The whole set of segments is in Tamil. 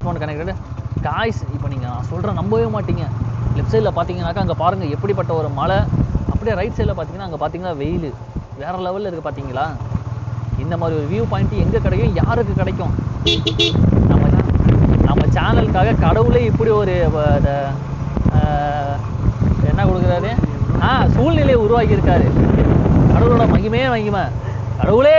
Connected guys. இப்போ நீங்கள் நான் சொல்கிறேன் நம்பவே மாட்டீங்க. லெஃப்ட் சைடில் பார்த்தீங்கன்னாக்கா அங்கே பாருங்கள் எப்படிப்பட்ட ஒரு மலை. அப்படியே ரைட் சைடில் பார்த்தீங்கன்னா அங்கே பார்த்தீங்கன்னா வெயில் வேறு லெவலில் இருக்குது பார்த்தீங்களா. இந்த மாதிரி ஒரு வியூ பாயிண்ட் எங்கே கிடைக்கும், யாருக்கு கிடைக்கும்? நம்ம சேனலுக்காக கடவுளே இப்படி ஒரு என்ன கொடுக்குறாரு, சூழ்நிலையை உருவாக்கியிருக்காரு. கடவுளோட மகிமே மகிமை. கடவுளே.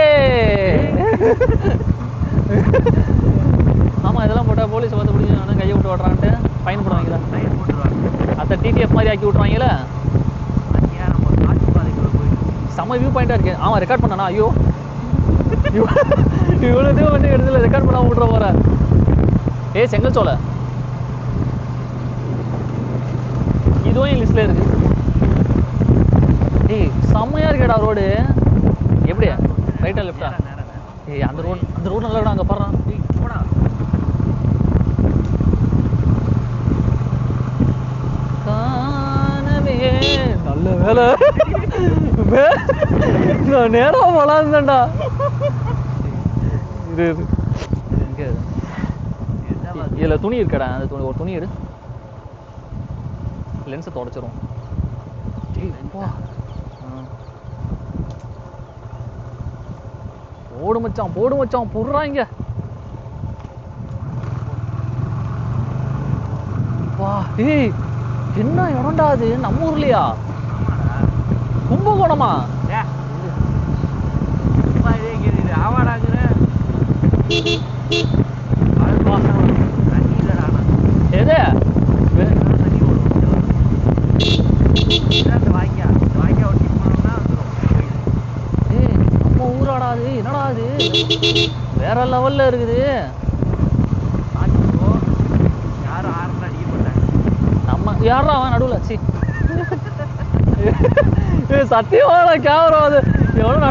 ஆமாம், இதெல்லாம் போட்டால் போலீஸ் வந்து பிடிச்சி கையை விட்டு ஓட்டுறான்ட்டு ஃபைன் போடுவாங்களா? ஃபைன் போட்டுருவாங்க. அதை டிடிஎஃப் மாதிரி ஆக்கி விட்ருவாங்களே. செம்ம வியூ பாயிண்டாக இருக்குது. ஆமாம், ரெக்கார்ட் பண்ணனா? ஐயோ இவ்வளோ வந்து இடத்துல ரெக்கார்ட் பண்ணாமல் விட்ற போகிறேன். செங்கல் சோலை இதுவும் என் லிஸ்ட்டில் இருக்குது. செம்மையாக இருக்கேடா ரோடு. எப்படி ரைட்டா லெஃப்டா? அந்த ரோடு நல்லா இருக்கா? அங்கே பாடுறான். நல்ல வேலை நான் நேரம் வளர்ந்தேன்டா. இதில் துணி இருக்கடா, அந்த துணி ஒரு துணி எடு, லென்ஸை தொடச்சிரும். போடு மச்சான், போடு மச்சான், போடுறாங்க. என்ன இடம்டா அது? நம்ம ஊர்லையா? கும்பகோணமா? எது நம்ம ஊராடா அது? என்னடா அது வேற லெவல்ல இருக்குது. நம்ம யாரா அவன் நடுவில்? சத்தியமான கேமரா அது எவ்வளோ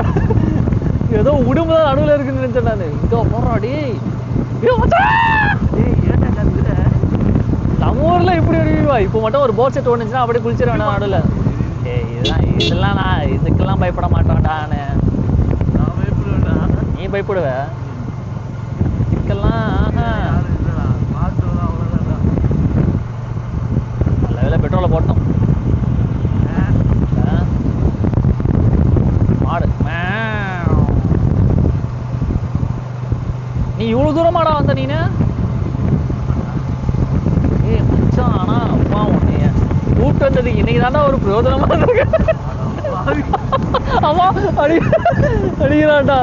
ஏதோ உடும்பு தான் நடுவில் இருக்குன்னு நினைச்சேன் நான். இதோ போடுறாடி. நம்ம ஊரில் இப்படி ஒரு வியூவா? இப்போ மட்டும் ஒரு போட் செட் ஒன்றுச்சுன்னா அப்படியே குளிச்சிட வேணாம் நடுவில். இதெல்லாம் நான் இதுக்கெல்லாம் பயப்பட மாட்டேன்டா. நான் பயப்படுவேன்டா. நீ பயப்படுவ? இதுக்கெல்லாம் நல்ல வேலை பெட்ரோலை போட்டோம். மாடு நீ இவ்வளோ தூரமாடா வந்த நீனு? மச்சான், ஆனா அப்பா உன்னைய கூப்பிட்டு வந்தது இன்னைக்கு தாண்டா ஒரு பிரயோஜனமா இருக்கு. ஆமா அடிக்கிறான்டா.